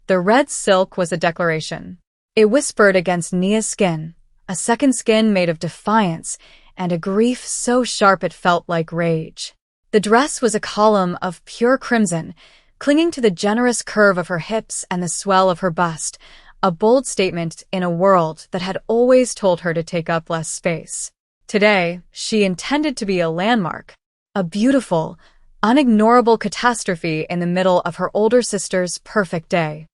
The red silk was a declaration. It whispered against Nia's skin, a second skin made of defiance and a grief so sharp it felt like rage. The dress was a column of pure crimson, clinging to the generous curve of her hips and the swell of her bust, a bold statement in a world that had always told her to take up less space. Today, she intended to be a landmark, a beautiful, unignorable catastrophe in the middle of her older sister's perfect day.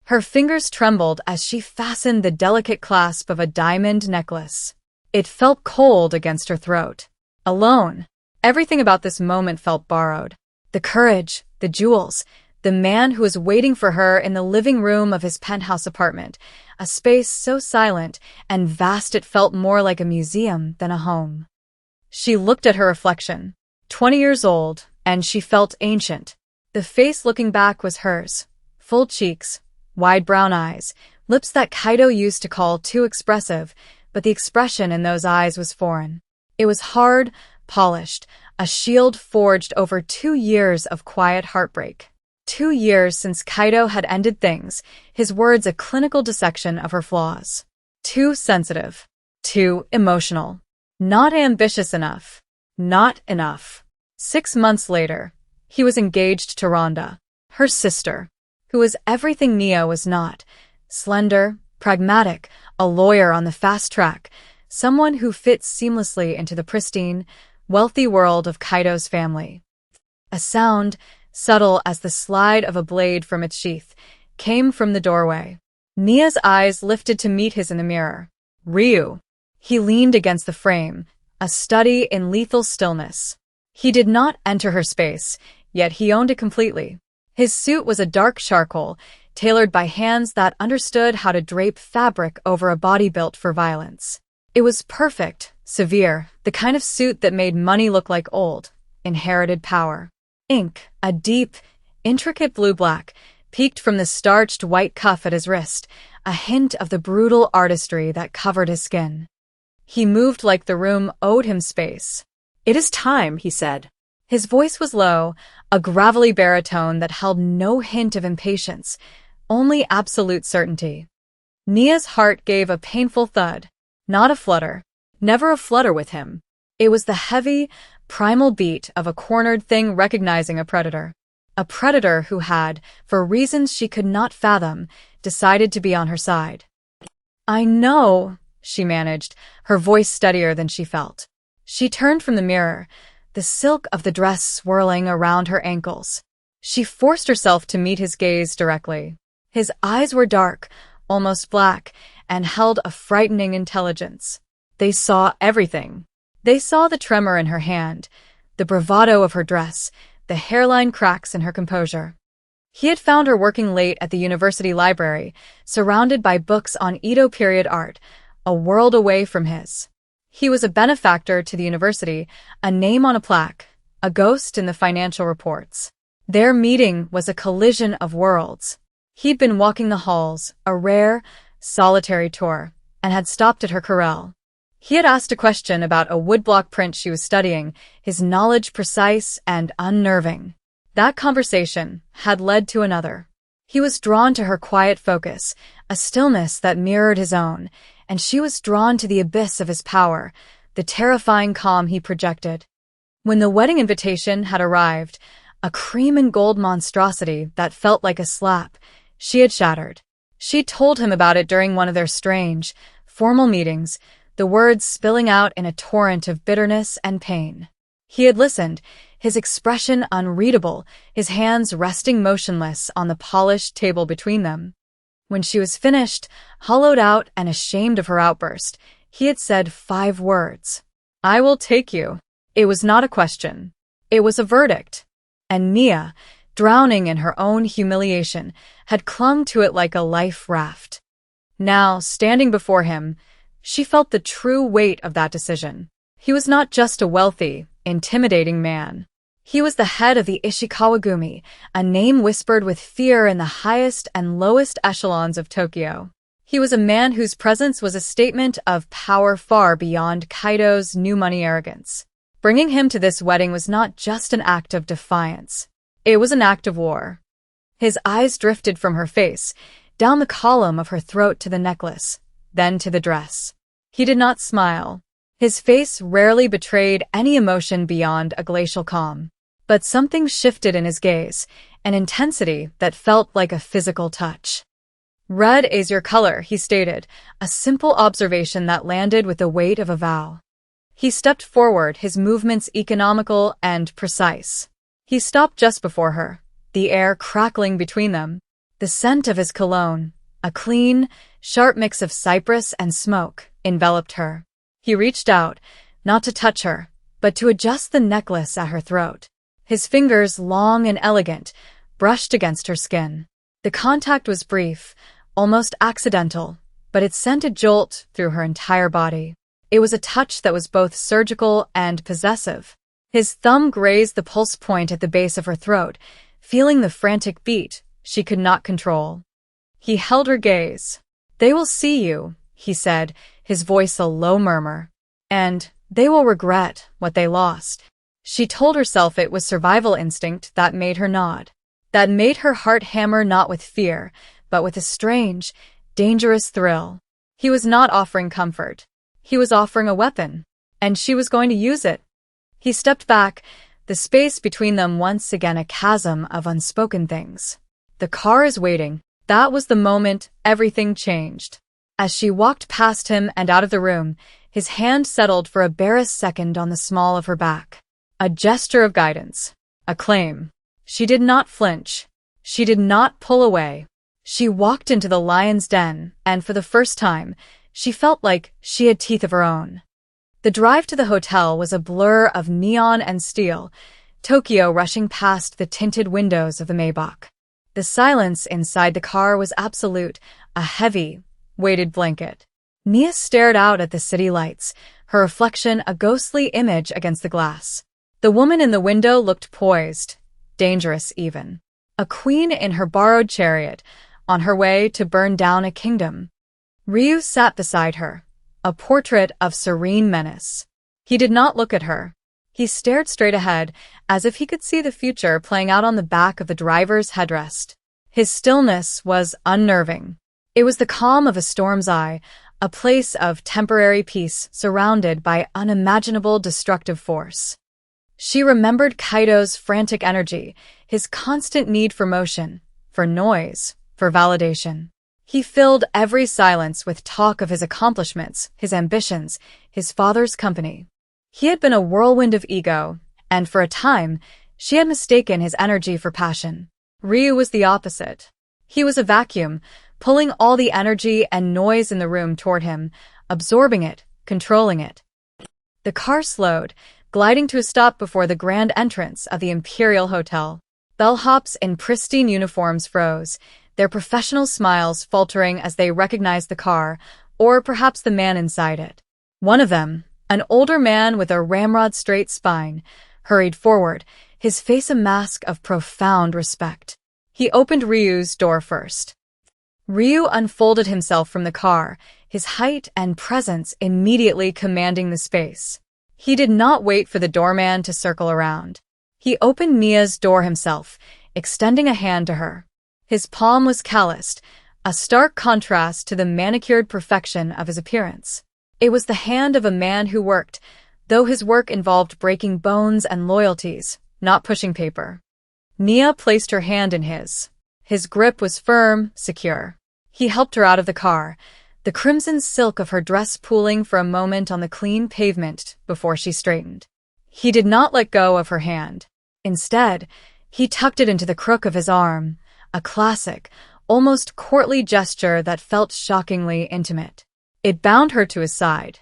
Her fingers trembled as she fastened the delicate clasp of a diamond necklace. It felt cold against her throat. Alone, everything about this moment felt borrowed. The courage, the jewels, the man who was waiting for her in the living room of his penthouse apartment, a space so silent and vast it felt more like a museum than a home. She looked at her reflection, 20 years old, and she felt ancient. The face looking back was hers, full cheeks, wide brown eyes, lips that Kaido used to call too expressive, but the expression in those eyes was foreign. It was hard, polished, a shield forged over 2 years of quiet heartbreak. 2 years since Kaido had ended things, his words a clinical dissection of her flaws. Too sensitive. Too emotional. Not ambitious enough. Not enough. 6 months later, he was engaged to Rhonda, her sister, who was everything Nia was not. Slender, pragmatic, a lawyer on the fast track, someone who fits seamlessly into the pristine, wealthy world of Kaido's family. A sound, subtle as the slide of a blade from its sheath, came from the doorway. Nia's eyes lifted to meet his in the mirror. Ryu. He leaned against the frame, a study in lethal stillness. He did not enter her space, yet he owned it completely. His suit was a dark charcoal, tailored by hands that understood how to drape fabric over a body built for violence. It was perfect, severe, the kind of suit that made money look like old, inherited power. Ink, a deep, intricate blue-black, peeked from the starched white cuff at his wrist, a hint of the brutal artistry that covered his skin. He moved like the room owed him space. "It is time," he said. His voice was low, a gravelly baritone that held no hint of impatience, only absolute certainty. Nia's heart gave a painful thud, not a flutter. Never a flutter with him. It was the heavy, primal beat of a cornered thing recognizing a predator. A predator who had, for reasons she could not fathom, decided to be on her side. "I know," she managed, her voice steadier than she felt. She turned from the mirror, the silk of the dress swirling around her ankles. She forced herself to meet his gaze directly. His eyes were dark, almost black, and held a frightening intelligence. They saw everything. They saw the tremor in her hand, the bravado of her dress, the hairline cracks in her composure. He had found her working late at the university library, surrounded by books on Edo period art, a world away from his. He was a benefactor to the university, a name on a plaque, a ghost in the financial reports. Their meeting was a collision of worlds. He'd been walking the halls, a rare, solitary tour, and had stopped at her corral. He had asked a question about a woodblock print she was studying, his knowledge precise and unnerving. That conversation had led to another. He was drawn to her quiet focus, a stillness that mirrored his own, and she was drawn to the abyss of his power, the terrifying calm he projected. When the wedding invitation had arrived, a cream and gold monstrosity that felt like a slap, she had shattered. She'd told him about it during one of their strange, formal meetings, the words spilling out in a torrent of bitterness and pain. He had listened, his expression unreadable, his hands resting motionless on the polished table between them. When she was finished, hollowed out and ashamed of her outburst, he had said 5 words. "I will take you." It was not a question. It was a verdict. And Nia, drowning in her own humiliation, had clung to it like a life raft. Now, standing before him, she felt the true weight of that decision. He was not just a wealthy, intimidating man. He was the head of the Ishikawagumi, a name whispered with fear in the highest and lowest echelons of Tokyo. He was a man whose presence was a statement of power far beyond Kaido's new money arrogance. Bringing him to this wedding was not just an act of defiance. It was an act of war. His eyes drifted from her face, down the column of her throat to the necklace, then to the dress. He did not smile. His face rarely betrayed any emotion beyond a glacial calm. But something shifted in his gaze, an intensity that felt like a physical touch. "Red is your color," he stated, a simple observation that landed with the weight of a vow. He stepped forward, his movements economical and precise. He stopped just before her, the air crackling between them. The scent of his cologne, a clean, sharp mix of cypress and smoke, enveloped her. He reached out, not to touch her, but to adjust the necklace at her throat. His fingers, long and elegant, brushed against her skin. The contact was brief, almost accidental, but it sent a jolt through her entire body. It was a touch that was both surgical and possessive. His thumb grazed the pulse point at the base of her throat, feeling the frantic beat she could not control. He held her gaze. "They will see you," he said, his voice a low murmur. "And they will regret what they lost." She told herself it was survival instinct that made her nod, that made her heart hammer not with fear, but with a strange, dangerous thrill. He was not offering comfort. He was offering a weapon, and she was going to use it. He stepped back, the space between them once again a chasm of unspoken things. "The car is waiting." That was the moment everything changed. As she walked past him and out of the room, his hand settled for a barest second on the small of her back. A gesture of guidance. A claim. She did not flinch. She did not pull away. She walked into the lion's den, and for the first time, she felt like she had teeth of her own. The drive to the hotel was a blur of neon and steel, Tokyo rushing past the tinted windows of the Maybach. The silence inside the car was absolute, a heavy, weighted blanket. Nia stared out at the city lights, her reflection a ghostly image against the glass. The woman in the window looked poised, dangerous even. A queen in her borrowed chariot, on her way to burn down a kingdom. Ryu sat beside her, a portrait of serene menace. He did not look at her. He stared straight ahead, as if he could see the future playing out on the back of the driver's headrest. His stillness was unnerving. It was the calm of a storm's eye, a place of temporary peace surrounded by unimaginable destructive force. She remembered Kaido's frantic energy, his constant need for motion, for noise, for validation. He filled every silence with talk of his accomplishments, his ambitions, his father's company. He had been a whirlwind of ego, and for a time, she had mistaken his energy for passion. Ryu was the opposite. He was a vacuum, pulling all the energy and noise in the room toward him, absorbing it, controlling it. The car slowed, gliding to a stop before the grand entrance of the Imperial Hotel. Bellhops in pristine uniforms froze, their professional smiles faltering as they recognized the car, or perhaps the man inside it. One of them, an older man with a ramrod-straight spine, hurried forward, his face a mask of profound respect. He opened Ryu's door first. Ryu unfolded himself from the car, his height and presence immediately commanding the space. He did not wait for the doorman to circle around. He opened Nia's door himself, extending a hand to her. His palm was calloused, a stark contrast to the manicured perfection of his appearance. It was the hand of a man who worked, though his work involved breaking bones and loyalties, not pushing paper. Nia placed her hand in his. His grip was firm, secure. He helped her out of the car, the crimson silk of her dress pooling for a moment on the clean pavement before she straightened. He did not let go of her hand. Instead, he tucked it into the crook of his arm, a classic, almost courtly gesture that felt shockingly intimate. It bound her to his side.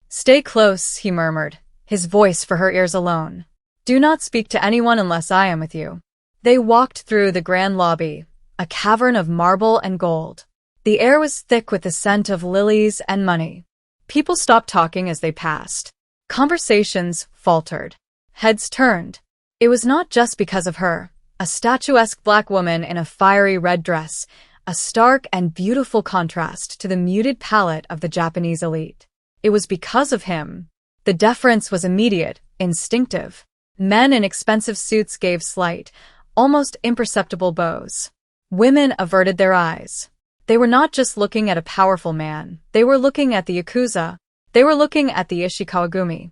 "Stay close," he murmured, his voice for her ears alone. "Do not speak to anyone unless I am with you." They walked through the grand lobby, a cavern of marble and gold. The air was thick with the scent of lilies and money. People stopped talking as they passed. Conversations faltered. Heads turned. It was not just because of her, a statuesque black woman in a fiery red dress, a stark and beautiful contrast to the muted palette of the Japanese elite. It was because of him. The deference was immediate, instinctive. Men in expensive suits gave slight, almost imperceptible bows. Women averted their eyes. They were not just looking at a powerful man, they were looking at the Yakuza. They were looking at the Ishikawagumi.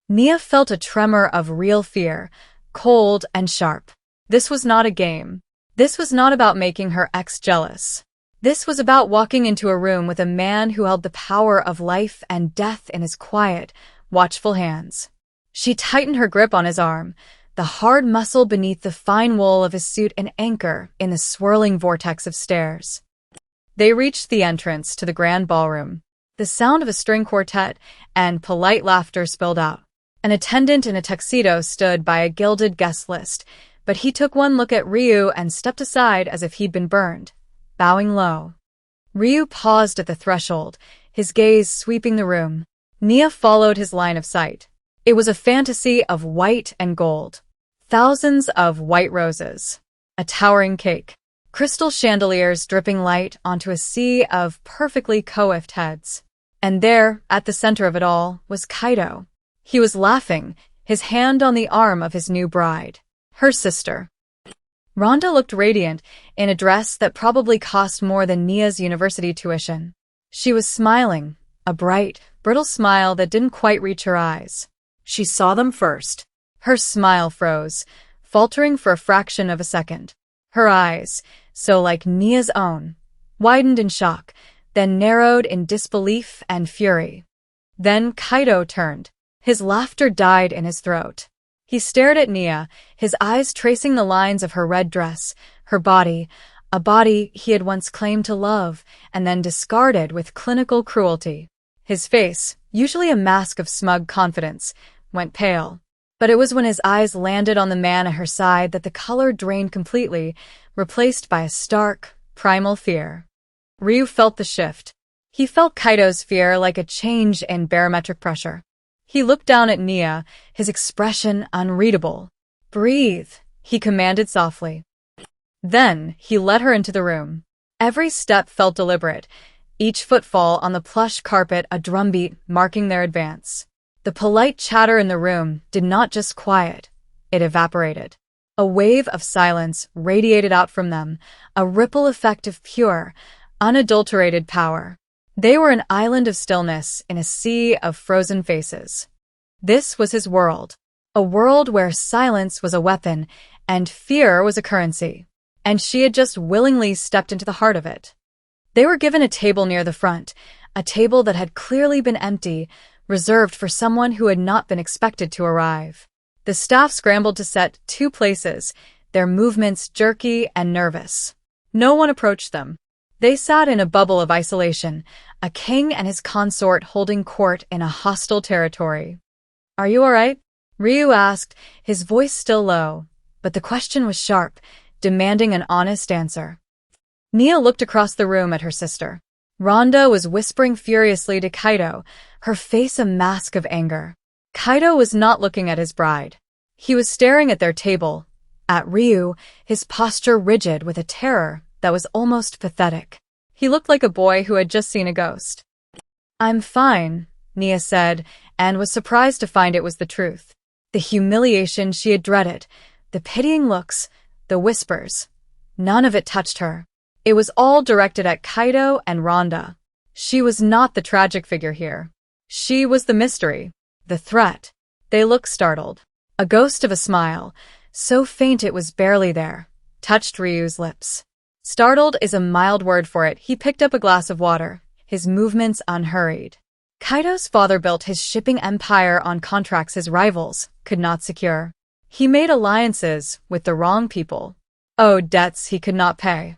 Nia felt a tremor of real fear, cold and sharp. This was not a game. This was not about making her ex jealous. This was about walking into a room with a man who held the power of life and death in his quiet, watchful hands. She tightened her grip on his arm, the hard muscle beneath the fine wool of his suit an anchor in the swirling vortex of stairs. They reached the entrance to the grand ballroom. The sound of a string quartet and polite laughter spilled out. An attendant in a tuxedo stood by a gilded guest list, but he took one look at Ryu and stepped aside as if he'd been burned, bowing low. Ryu paused at the threshold, his gaze sweeping the room. Nia followed his line of sight. It was a fantasy of white and gold. Thousands of white roses. A towering cake. Crystal chandeliers dripping light onto a sea of perfectly coiffed heads. And there, at the center of it all, was Kaido. He was laughing, his hand on the arm of his new bride. Her sister. Rhonda looked radiant, in a dress that probably cost more than Nia's university tuition. She was smiling, a bright, brittle smile that didn't quite reach her eyes. She saw them first. Her smile froze, faltering for a fraction of a second. Her eyes, so like Nia's own, widened in shock, then narrowed in disbelief and fury. Then Kaido turned. His laughter died in his throat. He stared at Nia, his eyes tracing the lines of her red dress, her body, a body he had once claimed to love and then discarded with clinical cruelty. His face, usually a mask of smug confidence, went pale. But it was when his eyes landed on the man at her side that the color drained completely, replaced by a stark, primal fear. Ryu felt the shift. He felt Kaido's fear like a change in barometric pressure. He looked down at Nia, his expression unreadable. "Breathe," he commanded softly. Then he led her into the room. Every step felt deliberate, each footfall on the plush carpet a drumbeat marking their advance. The polite chatter in the room did not just quiet, it evaporated. A wave of silence radiated out from them, a ripple effect of pure, unadulterated power. They were an island of stillness in a sea of frozen faces. This was his world, a world where silence was a weapon and fear was a currency. And she had just willingly stepped into the heart of it. They were given a table near the front, a table that had clearly been empty, reserved for someone who had not been expected to arrive. The staff scrambled to set 2 places, their movements jerky and nervous. No one approached them. They sat in a bubble of isolation, a king and his consort holding court in a hostile territory. "Are you all right?" Ryu asked, his voice still low, but the question was sharp, demanding an honest answer. Nia looked across the room at her sister. Rhonda was whispering furiously to Kaido, her face a mask of anger. Kaido was not looking at his bride. He was staring at their table, at Ryu, his posture rigid with a terror that was almost pathetic. He looked like a boy who had just seen a ghost. "I'm fine," Nia said, and was surprised to find it was the truth. The humiliation she had dreaded, the pitying looks, the whispers, none of it touched her. It was all directed at Kaido and Rhonda. She was not the tragic figure here. She was the mystery, the threat. They looked startled. A ghost of a smile, so faint it was barely there, touched Ryu's lips. Startled is a mild word for it. He picked up a glass of water, his movements unhurried. Kaido's father built his shipping empire on contracts his rivals could not secure. He made alliances with the wrong people, owed debts he could not pay.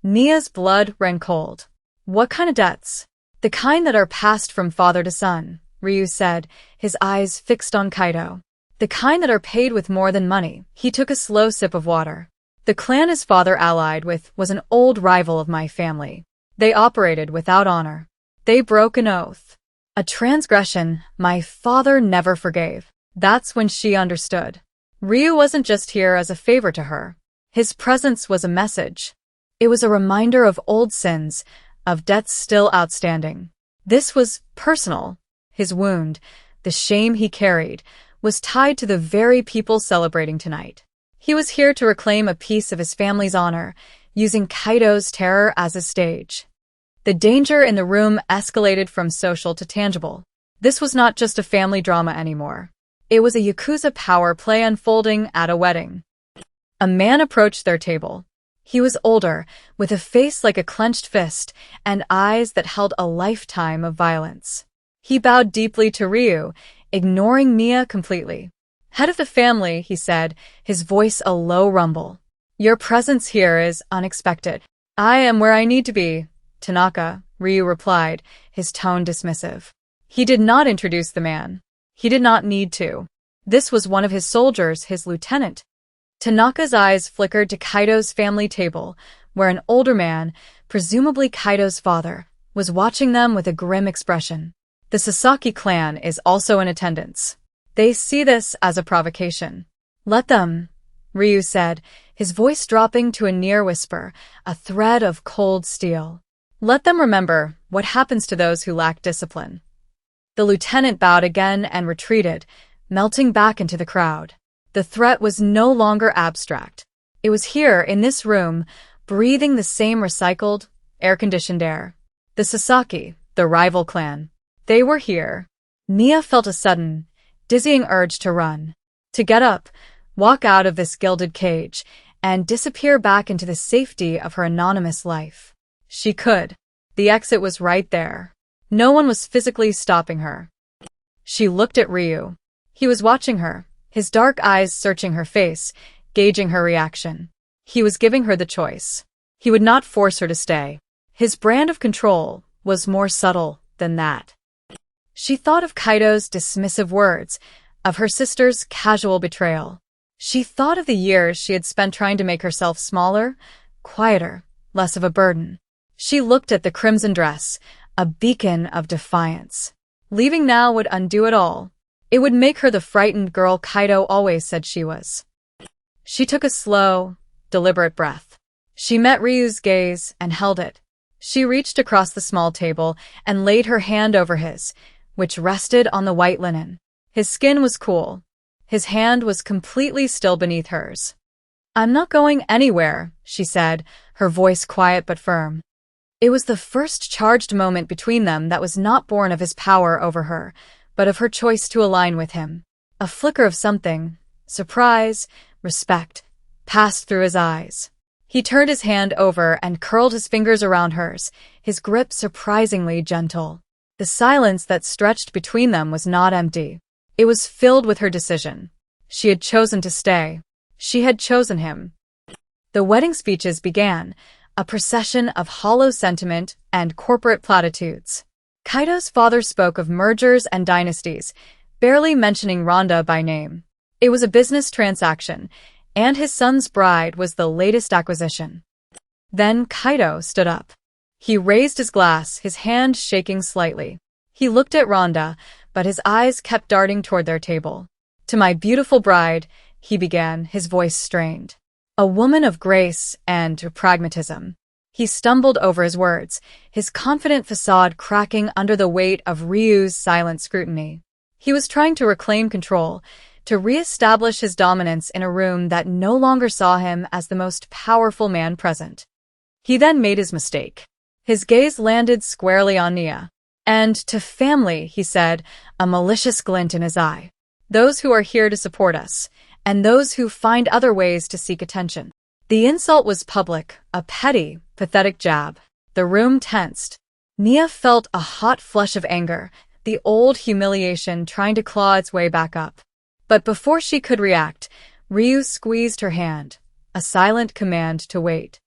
Nia's blood ran cold. "What kind of debts?" "The kind that are passed from father to son," Ryu said, his eyes fixed on Kaido. "The kind that are paid with more than money." He took a slow sip of water. "The clan his father allied with was an old rival of my family. They operated without honor. They broke an oath. A transgression my father never forgave." That's when she understood. Ryu wasn't just here as a favor to her. His presence was a message. It was a reminder of old sins, of debts still outstanding. This was personal. His wound, the shame he carried, was tied to the very people celebrating tonight. He was here to reclaim a piece of his family's honor, using Kaido's terror as a stage. The danger in the room escalated from social to tangible. This was not just a family drama anymore. It was a Yakuza power play unfolding at a wedding. A man approached their table. He was older, with a face like a clenched fist and eyes that held a lifetime of violence. He bowed deeply to Ryu, ignoring Mia completely. "Head of the family," he said, his voice a low rumble. "Your presence here is unexpected." "I am where I need to be, Tanaka," Ryu replied, his tone dismissive. He did not introduce the man. He did not need to. This was one of his soldiers, his lieutenant. Tanaka's eyes flickered to Kaido's family table, where an older man, presumably Kaido's father, was watching them with a grim expression. The Sasaki clan is also in attendance. They see this as a provocation. "Let them," Ryu said, his voice dropping to a near whisper, a thread of cold steel. "Let them remember what happens to those who lack discipline." The lieutenant bowed again and retreated, melting back into the crowd. The threat was no longer abstract. It was here, in this room, breathing the same recycled, air-conditioned air. The Sasaki, the rival clan. They were here. Mia felt a sudden, dizzying urge to run. To get up, walk out of this gilded cage, and disappear back into the safety of her anonymous life. She could. The exit was right there. No one was physically stopping her. She looked at Ryu. He was watching her, his dark eyes searching her face, gauging her reaction. He was giving her the choice. He would not force her to stay. His brand of control was more subtle than that. She thought of Kaido's dismissive words, of her sister's casual betrayal. She thought of the years she had spent trying to make herself smaller, quieter, less of a burden. She looked at the crimson dress, a beacon of defiance. Leaving now would undo it all. It would make her the frightened girl Kaido always said she was. She took a slow, deliberate breath. She met Ryu's gaze and held it. She reached across the small table and laid her hand over his, which rested on the white linen. His skin was cool. His hand was completely still beneath hers. "I'm not going anywhere," she said, her voice quiet but firm. It was the first charged moment between them that was not born of his power over her, but of her choice to align with him. A flicker of something, surprise, respect, passed through his eyes. He turned his hand over and curled his fingers around hers, his grip surprisingly gentle. The silence that stretched between them was not empty. It was filled with her decision. She had chosen to stay. She had chosen him. The wedding speeches began, a procession of hollow sentiment and corporate platitudes. Kaido's father spoke of mergers and dynasties, barely mentioning Rhonda by name. It was a business transaction, and his son's bride was the latest acquisition. Then Kaido stood up. He raised his glass, his hand shaking slightly. He looked at Rhonda, but his eyes kept darting toward their table. "To my beautiful bride," he began, his voice strained. "A woman of grace and pragmatism." He stumbled over his words, his confident facade cracking under the weight of Ryu's silent scrutiny. He was trying to reclaim control, to re-establish his dominance in a room that no longer saw him as the most powerful man present. He then made his mistake. His gaze landed squarely on Nia. "And to family," he said, a malicious glint in his eye. "Those who are here to support us, and those who find other ways to seek attention." The insult was public, a petty, pathetic jab. The room tensed. Nia felt a hot flush of anger, the old humiliation trying to claw its way back up. But before she could react, Ryu squeezed her hand, a silent command to wait.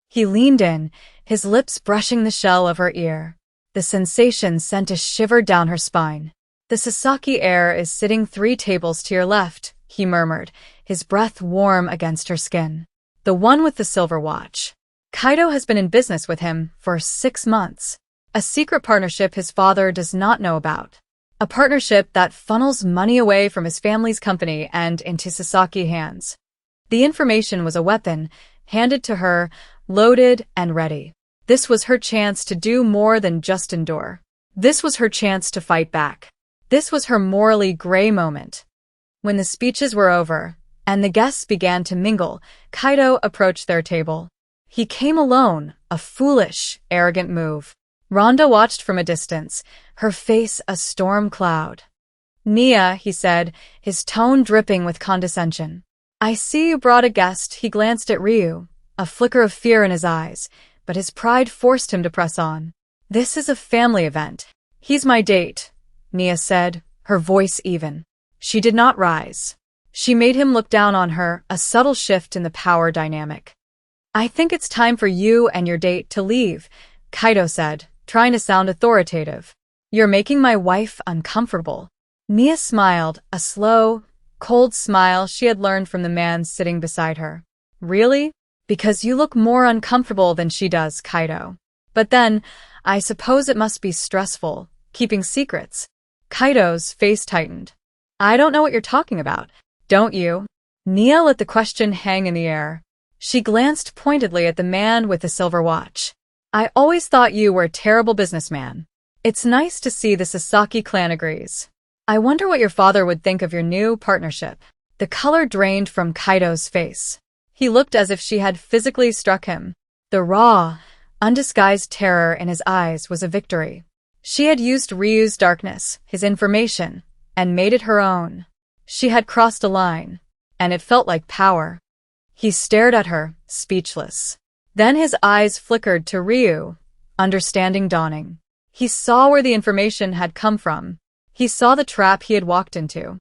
He leaned in, his lips brushing the shell of her ear. The sensation sent a shiver down her spine. "The Sasaki heir is sitting 3 tables to your left," he murmured, his breath warm against her skin. "The one with the silver watch. Kaido has been in business with him for 6 months. A secret partnership his father does not know about. A partnership that funnels money away from his family's company and into Sasaki hands." The information was a weapon, handed to her, loaded and ready. This was her chance to do more than just endure. This was her chance to fight back. This was her morally gray moment. When the speeches were over, and the guests began to mingle, Kaido approached their table. He came alone, a foolish, arrogant move. Rhonda watched from a distance, her face a storm cloud. "Nia," he said, his tone dripping with condescension. "I see you brought a guest." He glanced at Ryu, a flicker of fear in his eyes, but his pride forced him to press on. "This is a family event. He's my date," Nia said, her voice even. She did not rise. She made him look down on her, a subtle shift in the power dynamic. "I think it's time for you and your date to leave," Kaito said, trying to sound authoritative. "You're making my wife uncomfortable." Nia smiled, a slow, cold smile she had learned from the man sitting beside her. "Really? Because you look more uncomfortable than she does, Kaito. But then, I suppose it must be stressful, keeping secrets." Kaito's face tightened. "I don't know what you're talking about. Don't you?" Nia let the question hang in the air. She glanced pointedly at the man with the silver watch. "I always thought you were a terrible businessman. It's nice to see the Sasaki clan agrees. I wonder what your father would think of your new partnership." The color drained from Kaito's face. He looked as if she had physically struck him. The raw, undisguised terror in his eyes was a victory. She had used Ryu's darkness, his information, and made it her own. She had crossed a line, and it felt like power. He stared at her, speechless. Then his eyes flickered to Ryu, understanding dawning. He saw where the information had come from. He saw the trap he had walked into.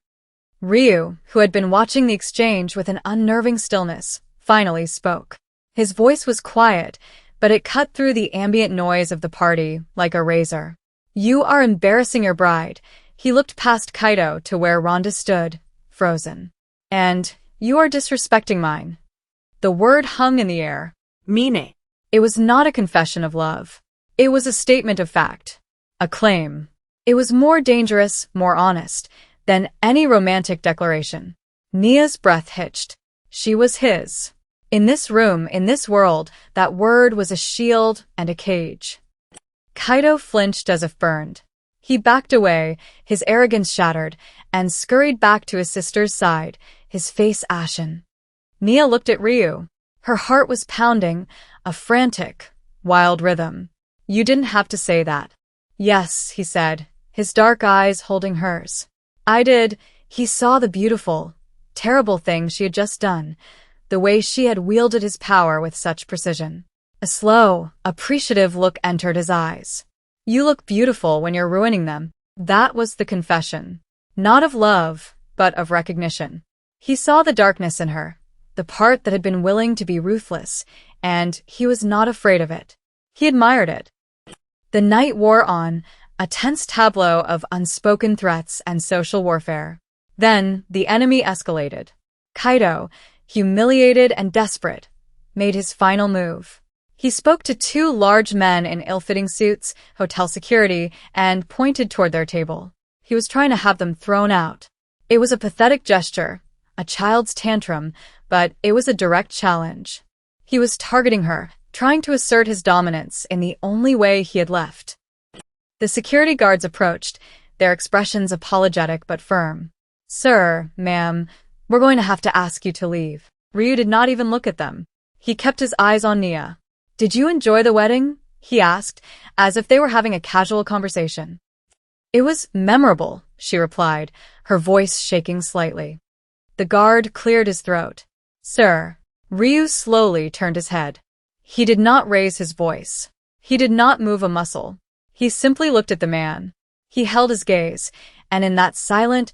Ryu, who had been watching the exchange with an unnerving stillness, finally spoke. His voice was quiet, but it cut through the ambient noise of the party like a razor. "You are embarrassing your bride." He looked past Kaito to where Rhonda stood, frozen. "And you are disrespecting mine." The word hung in the air. Meaning. It was not a confession of love. It was a statement of fact. A claim. It was more dangerous, more honest, than any romantic declaration. Nia's breath hitched. She was his. In this room, in this world, that word was a shield and a cage. Kaito flinched as if burned. He backed away, his arrogance shattered, and scurried back to his sister's side, his face ashen. Nia looked at Ryu. Her heart was pounding, a frantic, wild rhythm. "You didn't have to say that." "Yes," he said, his dark eyes holding hers. "I did." He saw the beautiful, terrible thing she had just done, the way she had wielded his power with such precision. A slow, appreciative look entered his eyes. "You look beautiful when you're ruining them." That was the confession. Not of love, but of recognition. He saw the darkness in her, the part that had been willing to be ruthless, and he was not afraid of it. He admired it. The night wore on, a tense tableau of unspoken threats and social warfare. Then, the enemy escalated. Kaito, humiliated and desperate, made his final move. He spoke to two large men in ill-fitting suits, hotel security, and pointed toward their table. He was trying to have them thrown out. It was a pathetic gesture, a child's tantrum, but it was a direct challenge. He was targeting her, trying to assert his dominance in the only way he had left. The security guards approached, their expressions apologetic but firm. "Sir, ma'am, we're going to have to ask you to leave." Ryu did not even look at them. He kept his eyes on Nia. "Did you enjoy the wedding?" he asked, as if they were having a casual conversation. "It was memorable," she replied, her voice shaking slightly. The guard cleared his throat. "Sir." Ryu slowly turned his head. He did not raise his voice. He did not move a muscle. He simply looked at the man. He held his gaze, and in that silent,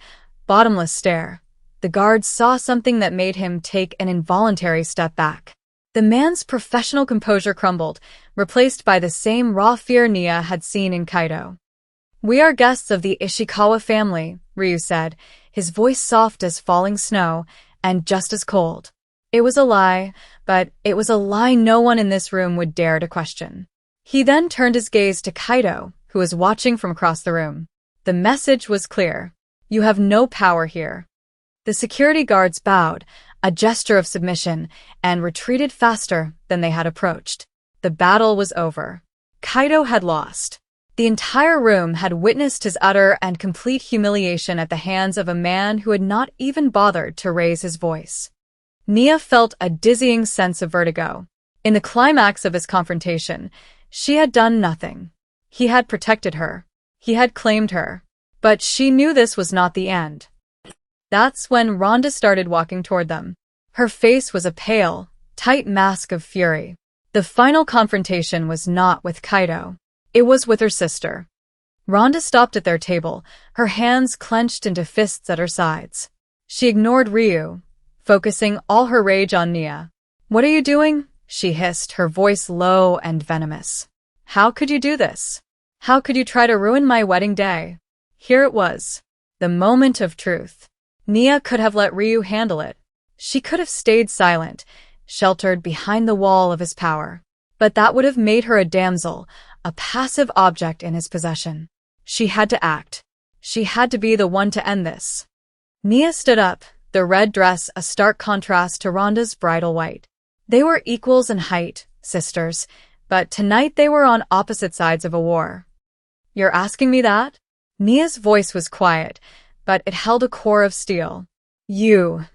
bottomless stare, the guard saw something that made him take an involuntary step back. The man's professional composure crumbled, replaced by the same raw fear Nia had seen in Kaito. "We are guests of the Ishikawa family," Ryu said, his voice soft as falling snow, and just as cold. It was a lie, but it was a lie no one in this room would dare to question. He then turned his gaze to Kaito, who was watching from across the room. The message was clear. "You have no power here." The security guards bowed, a gesture of submission, and retreated faster than they had approached. The battle was over. Kaito had lost. The entire room had witnessed his utter and complete humiliation at the hands of a man who had not even bothered to raise his voice. Nia felt a dizzying sense of vertigo. In the climax of his confrontation, she had done nothing. He had protected her. He had claimed her. But she knew this was not the end. That's when Rhonda started walking toward them. Her face was a pale, tight mask of fury. The final confrontation was not with Kaido. It was with her sister. Rhonda stopped at their table, her hands clenched into fists at her sides. She ignored Ryu, focusing all her rage on Nia. "What are you doing?" she hissed, her voice low and venomous. "How could you do this? How could you try to ruin my wedding day?" Here it was. The moment of truth. Nia could have let Ryu handle it. She could have stayed silent, sheltered behind the wall of his power. But that would have made her a damsel, a passive object in his possession. She had to act. She had to be the one to end this. Nia stood up, the red dress a stark contrast to Rhonda's bridal white. They were equals in height, sisters, but tonight they were on opposite sides of a war. "You're asking me that?" Nia's voice was quiet, but it held a core of steel. "You,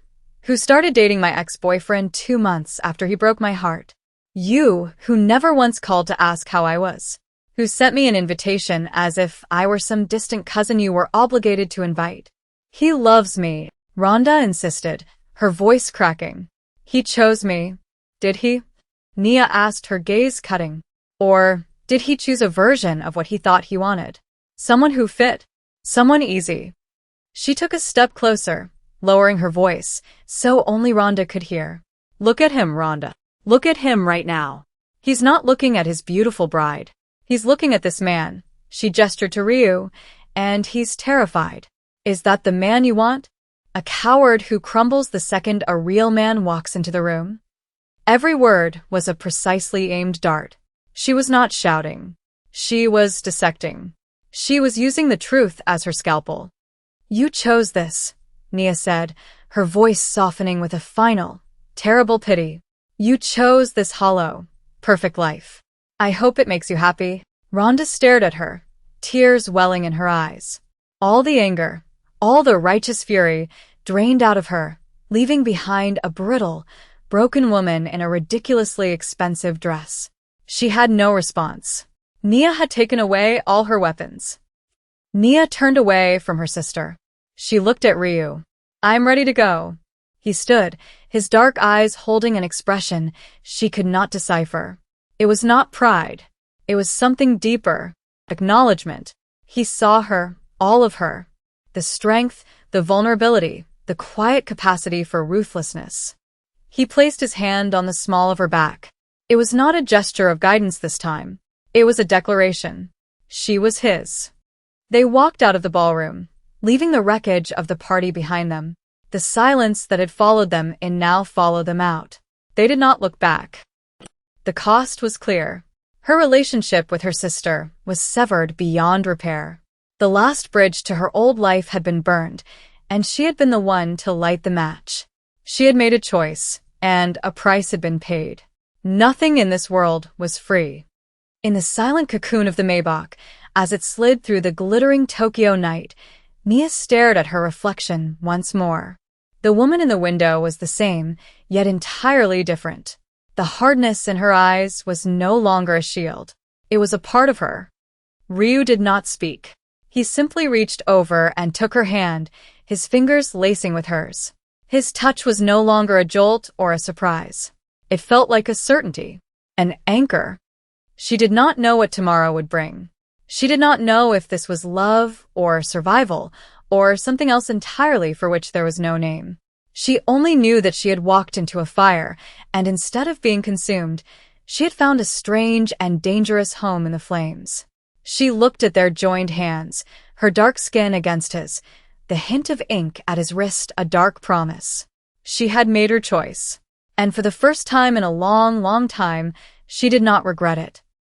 who started dating my ex-boyfriend 2 months after he broke my heart. You, who never once called to ask how I was. Who sent me an invitation as if I were some distant cousin you were obligated to invite. He loves me," Rhonda insisted, her voice cracking. "He chose me. Did he?" Nia asked, her gaze cutting. "Or did he choose a version of what he thought he wanted? Someone who fit. Someone easy." She took a step closer, lowering her voice, so only Rhonda could hear. "Look at him, Rhonda. Look at him right now. He's not looking at his beautiful bride. He's looking at this man." She gestured to Ryu, "and he's terrified. Is that the man you want? A coward who crumbles the second a real man walks into the room?" Every word was a precisely aimed dart. She was not shouting. She was dissecting. She was using the truth as her scalpel. "You chose this," Nia said, her voice softening with a final, terrible pity. "You chose this hollow, perfect life. I hope it makes you happy." Rhonda stared at her, tears welling in her eyes. All the anger, all the righteous fury, drained out of her, leaving behind a brittle, broken woman in a ridiculously expensive dress. She had no response. Nia had taken away all her weapons. Nia turned away from her sister. She looked at Ryu. "I'm ready to go." He stood, his dark eyes holding an expression she could not decipher. It was not pride. It was something deeper. Acknowledgement. He saw her, all of her. The strength, the vulnerability, the quiet capacity for ruthlessness. He placed his hand on the small of her back. It was not a gesture of guidance this time. It was a declaration. She was his. They walked out of the ballroom, leaving the wreckage of the party behind them. The silence that had followed them in now followed them out. They did not look back. The cost was clear. Her relationship with her sister was severed beyond repair. The last bridge to her old life had been burned, and she had been the one to light the match. She had made a choice, and a price had been paid. Nothing in this world was free. In the silent cocoon of the Maybach, as it slid through the glittering Tokyo night, Nia stared at her reflection once more. The woman in the window was the same, yet entirely different. The hardness in her eyes was no longer a shield. It was a part of her. Ryu did not speak. He simply reached over and took her hand, his fingers lacing with hers. His touch was no longer a jolt or a surprise. It felt like a certainty, an anchor. She did not know what tomorrow would bring. She did not know if this was love or survival or something else entirely for which there was no name. She only knew that she had walked into a fire, and instead of being consumed, she had found a strange and dangerous home in the flames. She looked at their joined hands, her dark skin against his, the hint of ink at his wrist a dark promise. She had made her choice, and for the first time in a long, long time, she did not regret it.